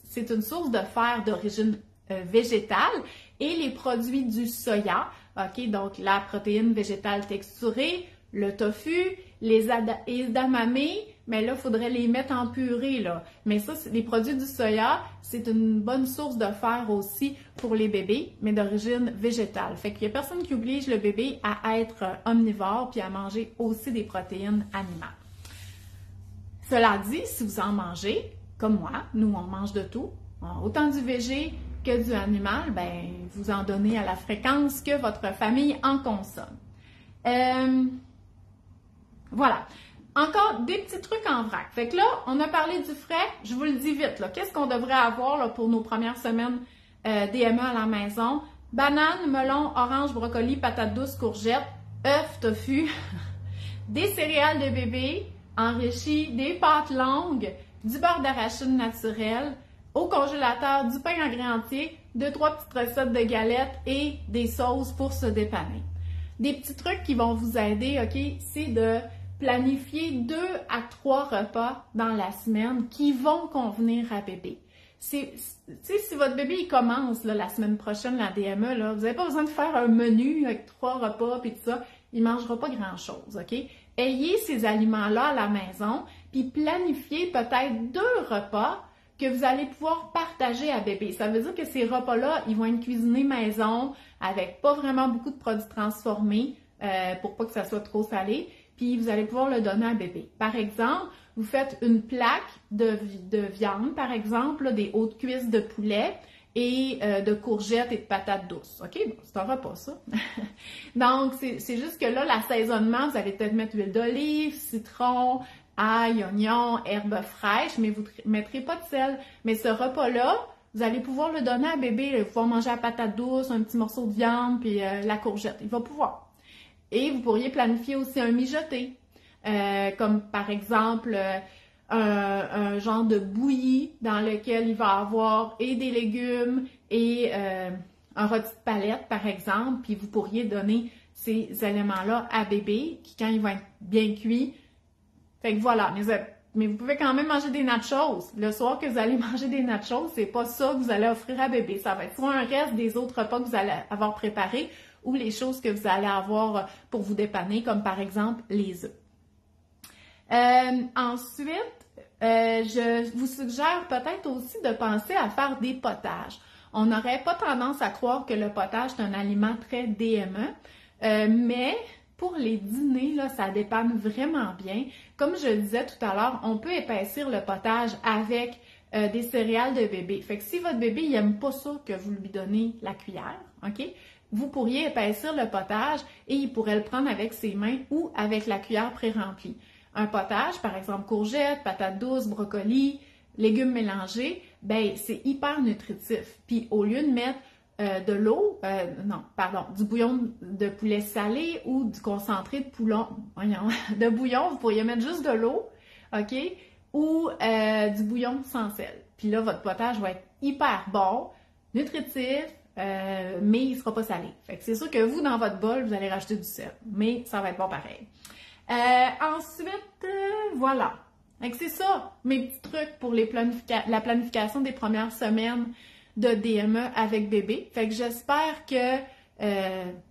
S1: c'est une source de fer d'origine végétale et les produits du soya, ok, donc la protéine végétale texturée, le tofu, les edamame, mais là, il faudrait les mettre en purée, là. Mais ça, les produits du soya, c'est une bonne source de fer aussi pour les bébés, mais d'origine végétale. Fait qu'il n'y a personne qui oblige le bébé à être omnivore puis à manger aussi des protéines animales. Cela dit, si vous en mangez, comme moi, nous, on mange de tout, autant du végé que du animal, ben, vous en donnez à la fréquence que votre famille en consomme. Voilà. Encore des petits trucs en vrac. Fait que là, on a parlé du frais. Je vous le dis vite, là. Qu'est-ce qu'on devrait avoir là, pour nos premières semaines DME à la maison? Banane, melon, orange, brocoli, patates douces, courgettes, œufs, tofu, des céréales de bébé enrichies, des pâtes longues, du beurre d'arachide naturel, au congélateur, du pain en grains entiers, 2-3 petites recettes de galettes et des sauces pour se dépanner. Des petits trucs qui vont vous aider, OK, c'est de planifier 2 à 3 repas dans la semaine qui vont convenir à bébé. Si votre bébé il commence là, la semaine prochaine la DME, là, vous n'avez pas besoin de faire un menu avec 3 repas et tout ça, il ne mangera pas grand-chose, OK? Ayez ces aliments-là à la maison, puis planifiez peut-être 2 repas que vous allez pouvoir partager à bébé. Ça veut dire que ces repas-là, ils vont être cuisinés maison avec pas vraiment beaucoup de produits transformés pour pas que ça soit trop salé. Puis vous allez pouvoir le donner à bébé. Par exemple, vous faites une plaque de viande, par exemple, là, des hautes cuisses de poulet et de courgettes et de patates douces. OK? Bon, c'est un repas, ça. Donc, c'est juste que là, l'assaisonnement, vous allez peut-être mettre huile d'olive, citron, ail, oignon, herbes fraîches, mais vous ne mettrez pas de sel. Mais ce repas-là, vous allez pouvoir le donner à bébé. Il va pouvoir manger la patate douce, un petit morceau de viande, puis la courgette. Il va pouvoir. Et vous pourriez planifier aussi un mijoté, comme par exemple un genre de bouillie dans lequel il va avoir et des légumes et un rôti de palette, par exemple, puis vous pourriez donner ces éléments-là à bébé, qui quand il va être bien cuit. Fait que voilà, mais vous pouvez quand même manger des nachos. Le soir que vous allez manger des nachos, c'est pas ça que vous allez offrir à bébé. Ça va être soit un reste des autres repas que vous allez avoir préparés ou les choses que vous allez avoir pour vous dépanner, comme par exemple les œufs. Ensuite, je vous suggère peut-être aussi de penser à faire des potages. On n'aurait pas tendance à croire que le potage est un aliment très DME, mais pour les dîners, là, ça dépanne vraiment bien. Comme je le disais tout à l'heure, on peut épaissir le potage avec des céréales de bébé. Fait que si votre bébé il n'aime pas ça que vous lui donnez la cuillère, OK? Vous pourriez épaissir le potage et il pourrait le prendre avec ses mains ou avec la cuillère pré-remplie. Un potage, par exemple courgettes, patates douces, brocolis, légumes mélangés, ben c'est hyper nutritif. Puis au lieu de mettre de l'eau, du bouillon de poulet salé ou du concentré de bouillon, vous pourriez mettre juste de l'eau, OK? Ou du bouillon sans sel. Puis là, votre potage va être hyper bon, nutritif, mais il ne sera pas salé. Fait que c'est sûr que vous, dans votre bol, vous allez rajouter du sel, mais ça va être bon pareil. Ensuite, voilà. Fait que c'est ça, mes petits trucs pour la planification des premières semaines de DME avec bébé. Fait que j'espère que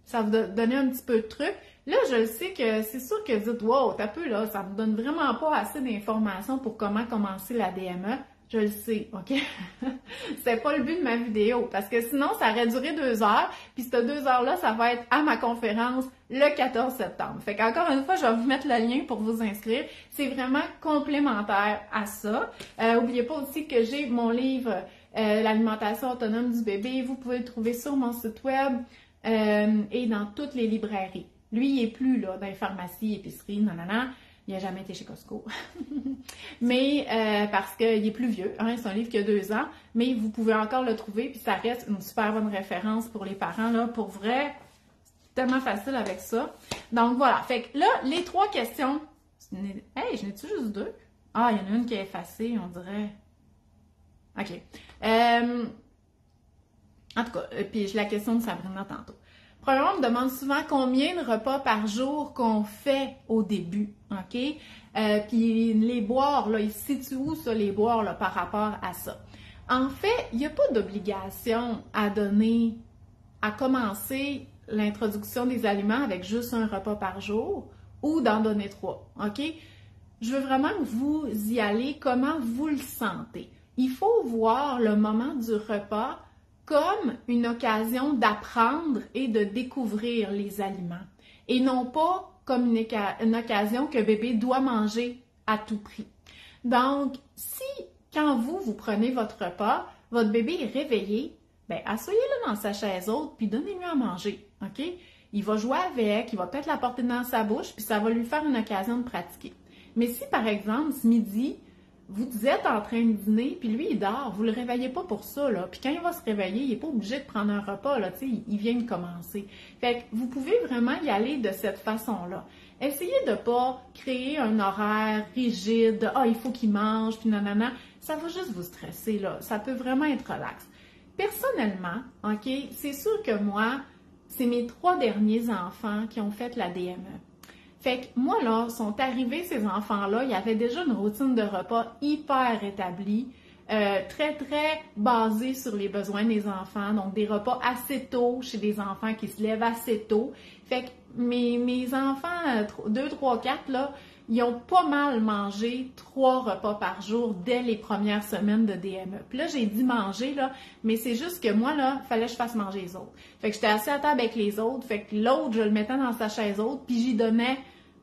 S1: ça vous donne un petit peu de trucs. Là, je sais que c'est sûr que vous dites « Wow, t'as peu là, ça me donne vraiment pas assez d'informations pour comment commencer la DME. » Je le sais, OK? C'est pas le but de ma vidéo, parce que sinon, ça aurait duré 2 heures, puis ces 2 heures-là, ça va être à ma conférence le 14 septembre. Fait qu'encore une fois, je vais vous mettre le lien pour vous inscrire. C'est vraiment complémentaire à ça. N'oubliez pas aussi que j'ai mon livre L'alimentation autonome du bébé. Vous pouvez le trouver sur mon site web et dans toutes les librairies. Lui, il n'est plus là dans les pharmacies, épiceries, nanana. Il n'a jamais été chez Costco. Mais parce qu'il est plus vieux, hein, c'est un livre qui a 2 ans, mais vous pouvez encore le trouver, puis ça reste une super bonne référence pour les parents, là, pour vrai. C'est tellement facile avec ça. Donc voilà, fait que là, les 3 questions. Hey, je n'ai-tu juste 2? Ah, il y en a une qui est effacée, on dirait. OK. En tout cas, puis j'ai la question de Sabrina tantôt. Premièrement, on me demande souvent combien de repas par jour qu'on fait au début, OK? Puis les boires, là, ils se situent où, ça, les boires, là, par rapport à ça? En fait, il n'y a pas d'obligation à donner, à commencer l'introduction des aliments avec juste un repas par jour ou d'en donner 3, OK? Je veux vraiment que vous y allez comment vous le sentez. Il faut voir le moment du repas comme une occasion d'apprendre et de découvrir les aliments, et non pas comme une occasion que bébé doit manger à tout prix. Donc, si, quand vous prenez votre repas, votre bébé est réveillé, bien, asseyez-le dans sa chaise haute, puis donnez-lui à manger, OK? Il va jouer avec, il va peut-être la porter dans sa bouche, puis ça va lui faire une occasion de pratiquer. Mais si, par exemple, ce midi, vous êtes en train de dîner, puis lui, il dort, vous ne le réveillez pas pour ça, là. Puis quand il va se réveiller, il n'est pas obligé de prendre un repas, là, tu sais, il vient de commencer. Fait que vous pouvez vraiment y aller de cette façon-là. Essayez de ne pas créer un horaire rigide, « Ah, il faut qu'il mange, puis nanana ». Ça va juste vous stresser, là. Ça peut vraiment être relax. Personnellement, OK, c'est sûr que moi, c'est mes 3 derniers enfants qui ont fait la DME. Fait que moi, là, sont arrivés ces enfants-là, il y avait déjà une routine de repas hyper établie, très, très basée sur les besoins des enfants. Donc, des repas assez tôt chez des enfants qui se lèvent assez tôt. Fait que mes enfants, 2, 3, 4, là, ils ont pas mal mangé 3 repas par jour dès les premières semaines de DME. Puis là, j'ai dit manger, là, mais c'est juste que moi, là, il fallait que je fasse manger les autres. Fait que j'étais assise à table avec les autres, fait que l'autre, je le mettais dans sa chaise haute, puis j'y donnais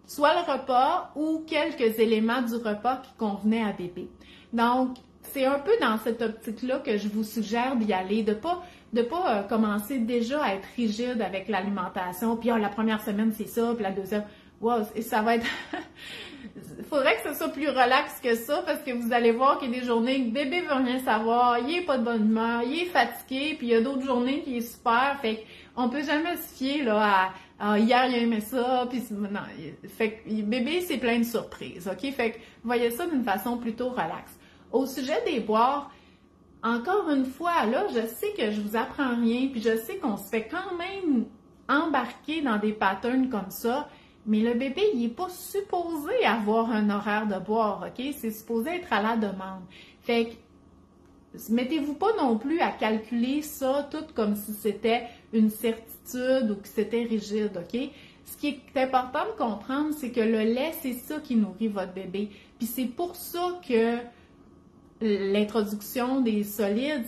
S1: soit le repas ou quelques éléments du repas qui convenaient à bébé. Donc, c'est un peu dans cette optique-là que je vous suggère d'y aller, de pas commencer déjà à être rigide avec l'alimentation, puis la première semaine, c'est ça, puis la deuxième, wow, ça va être... Il faudrait que ce soit plus relax que ça, parce que vous allez voir qu'il y a des journées que bébé veut rien savoir, il est pas de bonne humeur, il est fatigué, puis il y a d'autres journées qui est super, fait qu'on peut jamais se fier là à hier il a aimé ça, puis non, fait que bébé c'est plein de surprises, ok? Fait que voyez ça d'une façon plutôt relaxe. Au sujet des boires, encore une fois, là, je sais que je vous apprends rien, puis je sais qu'on se fait quand même embarquer dans des patterns comme ça, mais le bébé, il n'est pas supposé avoir un horaire de boire, OK? C'est supposé être à la demande. Fait que, mettez-vous pas non plus à calculer ça tout comme si c'était une certitude ou que c'était rigide, OK? Ce qui est important de comprendre, c'est que le lait, c'est ça qui nourrit votre bébé. Puis c'est pour ça que l'introduction des solides,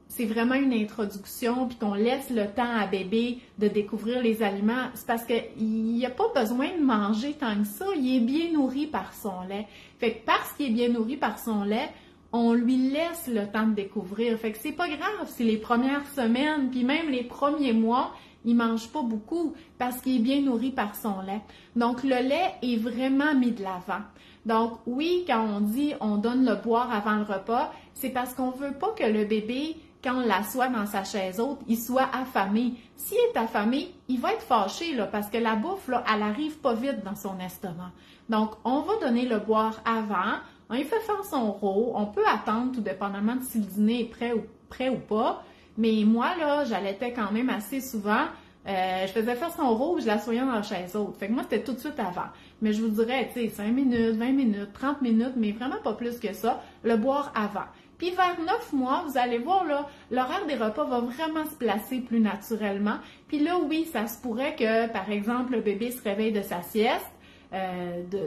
S1: c'est vraiment une introduction, puis qu'on laisse le temps à bébé de découvrir les aliments. C'est parce qu'il n'y a pas besoin de manger tant que ça. Il est bien nourri par son lait. Fait que parce qu'il est bien nourri par son lait, on lui laisse le temps de découvrir. Fait que c'est pas grave si les premières semaines, puis même les premiers mois, il mange pas beaucoup parce qu'il est bien nourri par son lait. Donc, le lait est vraiment mis de l'avant. Donc, oui, quand on dit on donne le boire avant le repas, c'est parce qu'on veut pas que le bébé, quand on l'assoit dans sa chaise haute, il soit affamé. S'il est affamé, il va être fâché là, parce que la bouffe, là, elle arrive pas vite dans son estomac. Donc, on va donner le boire avant. On lui fait faire son roux. On peut attendre, tout dépendamment de si le dîner est prêt ou pas. Mais moi, là, j'allaitais quand même assez souvent. Je faisais faire son roux, je l'assoyais dans la chaise haute. Fait que moi, c'était tout de suite avant. Mais je vous dirais, tu sais, 5 minutes, 20 minutes, 30 minutes, mais vraiment pas plus que ça, le boire avant. Puis vers 9 mois, vous allez voir, là, l'horaire des repas va vraiment se placer plus naturellement. Puis là, oui, ça se pourrait que, par exemple, le bébé se réveille de sa sieste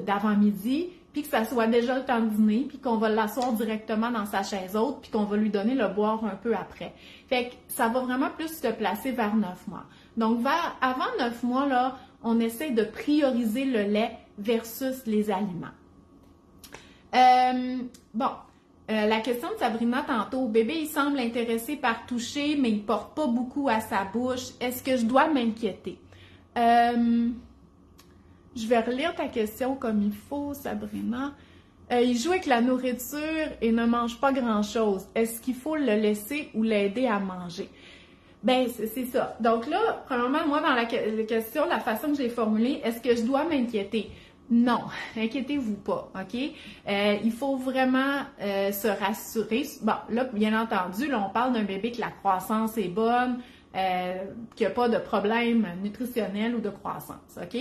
S1: d'avant-midi, puis que ça soit déjà le temps de dîner, puis qu'on va l'asseoir directement dans sa chaise haute, puis qu'on va lui donner le boire un peu après. Fait que ça va vraiment plus se placer vers 9 mois. Donc, avant 9 mois, là, on essaie de prioriser le lait versus les aliments. La question de Sabrina tantôt, bébé, il semble intéressé par toucher, mais il ne porte pas beaucoup à sa bouche. Est-ce que je dois m'inquiéter? Je vais relire ta question comme il faut, Sabrina. Il joue avec la nourriture et ne mange pas grand-chose. Est-ce qu'il faut le laisser ou l'aider à manger? Ben, c'est ça. Donc là, premièrement, moi, dans la question, la façon que j'ai formulée, est-ce que je dois m'inquiéter? Non, inquiétez-vous pas, OK? Il faut vraiment se rassurer. Bon, là, bien entendu, là, on parle d'un bébé que la croissance est bonne, qu'il n'y a pas de problème nutritionnel ou de croissance, OK?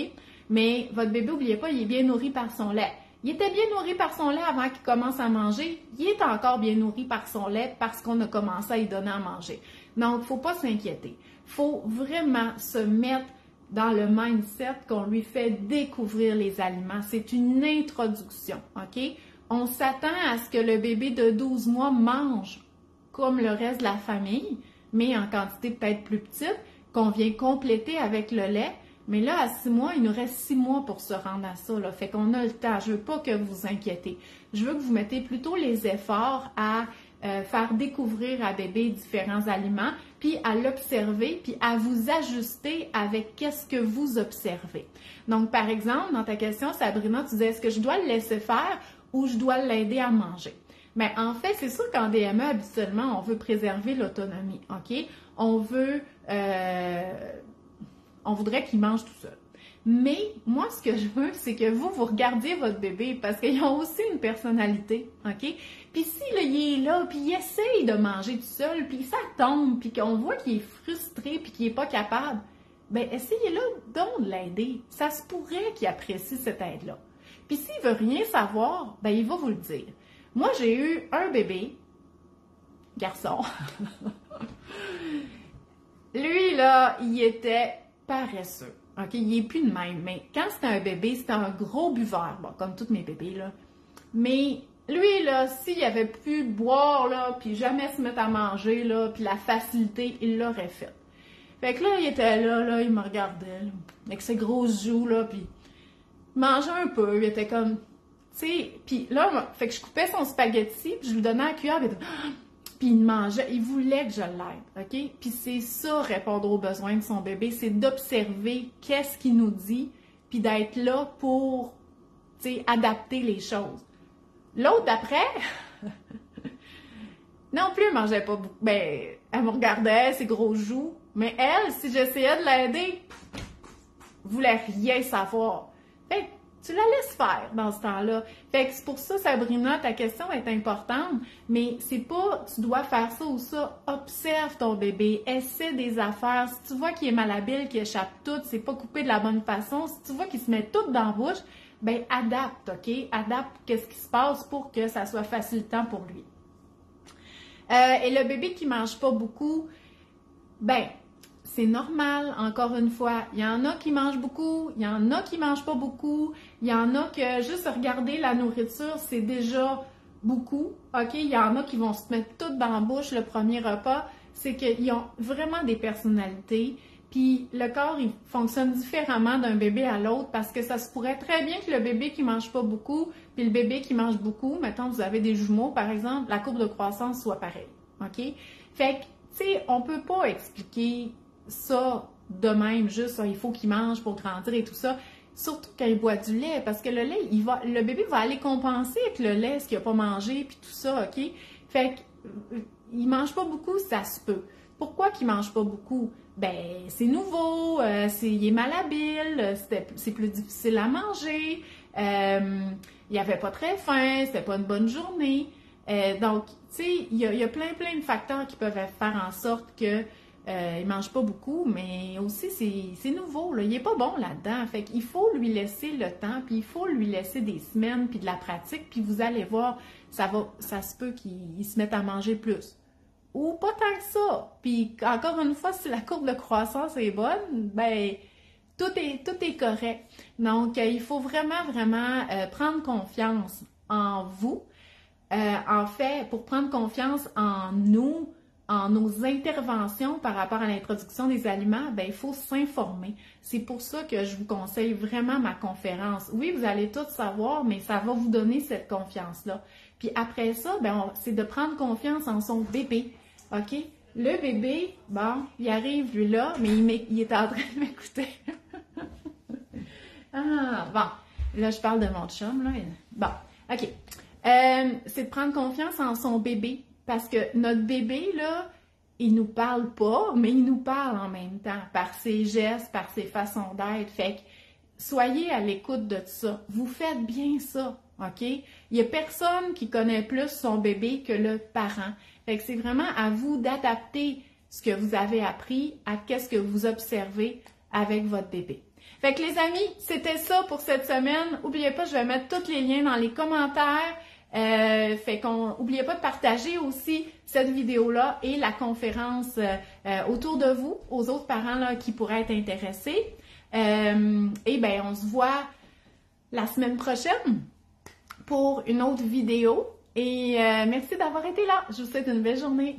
S1: Mais votre bébé, n'oubliez pas, il est bien nourri par son lait. Il était bien nourri par son lait avant qu'il commence à manger. Il est encore bien nourri par son lait parce qu'on a commencé à lui donner à manger. Donc, il ne faut pas s'inquiéter. Il faut vraiment se mettre dans le mindset qu'on lui fait découvrir les aliments. C'est une introduction, OK? On s'attend à ce que le bébé de 12 mois mange comme le reste de la famille, mais en quantité peut-être plus petite, qu'on vient compléter avec le lait. Mais là, à 6 mois, il nous reste 6 mois pour se rendre à ça. Là. Fait qu'on a le temps. Je veux pas que vous vous inquiétez. Je veux que vous mettez plutôt les efforts à faire découvrir à bébé différents aliments, puis à l'observer, puis à vous ajuster avec qu'est-ce que vous observez. Donc, par exemple, dans ta question, Sabrina, tu disais, est-ce que je dois le laisser faire ou je dois l'aider à manger? Mais en fait, c'est sûr qu'en DME, habituellement, on veut préserver l'autonomie, OK? On voudrait qu'il mange tout seul. Mais moi, ce que je veux, c'est que vous regardiez votre bébé parce qu'ils ont aussi une personnalité, OK? Puis si là, il est là, puis il essaye de manger tout seul, puis ça tombe, puis qu'on voit qu'il est frustré, puis qu'il n'est pas capable, bien, essayez-là donc de l'aider. Ça se pourrait qu'il apprécie cette aide-là. Puis s'il veut rien savoir, bien, il va vous le dire. Moi, j'ai eu un bébé, garçon. Lui, là, il était paresseux. OK, il n'est plus de même. Mais quand c'était un bébé, c'était un gros buveur. Bon, comme tous mes bébés, là. Mais lui, là, s'il avait pu boire, là, puis jamais se mettre à manger, là, puis la facilité, il l'aurait fait. Fait que là, il était là, il me regardait, là, avec ses grosses joues, là, puis il mangeait un peu. Il était comme, tu sais, puis là, fait que je coupais son spaghetti, puis je lui donnais à la cuillère, puis il mangeait, il voulait que je l'aide, OK? Puis c'est ça, répondre aux besoins de son bébé, c'est d'observer qu'est-ce qu'il nous dit, puis d'être là pour, tu sais, adapter les choses. L'autre d'après, non plus, elle mangeait pas beaucoup. Ben, elle me regardait, ses gros joues, mais elle, si j'essayais de l'aider, voulait rien savoir. Fait que tu la laisses faire dans ce temps-là. Fait que c'est pour ça, Sabrina, ta question est importante, mais c'est pas tu dois faire ça ou ça. Observe ton bébé, essaie des affaires. Si tu vois qu'il est malhabile, qu'il échappe tout, c'est pas coupé de la bonne façon, si tu vois qu'il se met tout dans la bouche, ben adapte, OK? Adapte qu'est-ce qui se passe pour que ça soit facilitant pour lui. Et le bébé qui mange pas beaucoup, ben c'est normal, encore une fois. Il y en a qui mangent beaucoup, il y en a qui mangent pas beaucoup, il y en a que juste regarder la nourriture, c'est déjà beaucoup, OK? Il y en a qui vont se mettre tout dans la bouche le premier repas. C'est qu'ils ont vraiment des personnalités. Puis le corps, il fonctionne différemment d'un bébé à l'autre parce que ça se pourrait très bien que le bébé qui mange pas beaucoup, puis le bébé qui mange beaucoup, mettons vous avez des jumeaux par exemple, la courbe de croissance soit pareille, OK? Fait que, tu sais, on peut pas expliquer ça de même, juste il faut qu'il mange pour grandir et tout ça, surtout quand il boit du lait, parce que le lait, le bébé va aller compenser avec le lait, ce qu'il n'a pas mangé, puis tout ça, OK? Fait que, il mange pas beaucoup, ça se peut. Pourquoi qu'il mange pas beaucoup? Ben, c'est nouveau, il est malhabile, c'est plus difficile à manger, il avait pas très faim, c'était pas une bonne journée. Donc, tu sais, il y a plein de facteurs qui peuvent faire en sorte que il mange pas beaucoup, mais aussi c'est nouveau, là, il est pas bon là-dedans. Fait qu'il faut lui laisser le temps, puis il faut lui laisser des semaines, puis de la pratique, puis vous allez voir, ça se peut qu'il se mette à manger plus. Ou pas tant que ça. Puis encore une fois, si la courbe de croissance est bonne, ben tout est correct. Donc, il faut vraiment prendre confiance en vous. En fait, pour prendre confiance en nous, en nos interventions par rapport à l'introduction des aliments, ben il faut s'informer. C'est pour ça que je vous conseille vraiment ma conférence. Oui, vous allez tout savoir, mais ça va vous donner cette confiance-là. Puis après ça, ben c'est de prendre confiance en son bébé. OK? Le bébé, bon, il arrive lui là, mais il est en train de m'écouter. Ah, bon. Là, je parle de mon chum, là. Bon, OK. C'est de prendre confiance en son bébé. Parce que notre bébé, là, il nous parle pas, mais il nous parle en même temps, par ses gestes, par ses façons d'être. Fait que soyez à l'écoute de ça. Vous faites bien ça, OK? Il y a personne qui connaît plus son bébé que le parent. Fait que c'est vraiment à vous d'adapter ce que vous avez appris à qu'est-ce que vous observez avec votre bébé. Fait que les amis, c'était ça pour cette semaine. N'oubliez pas, je vais mettre tous les liens dans les commentaires. Fait qu'on n'oubliez pas de partager aussi cette vidéo-là et la conférence autour de vous, aux autres parents là, qui pourraient être intéressés. Et bien, on se voit la semaine prochaine pour une autre vidéo. Et merci d'avoir été là. Je vous souhaite une belle journée.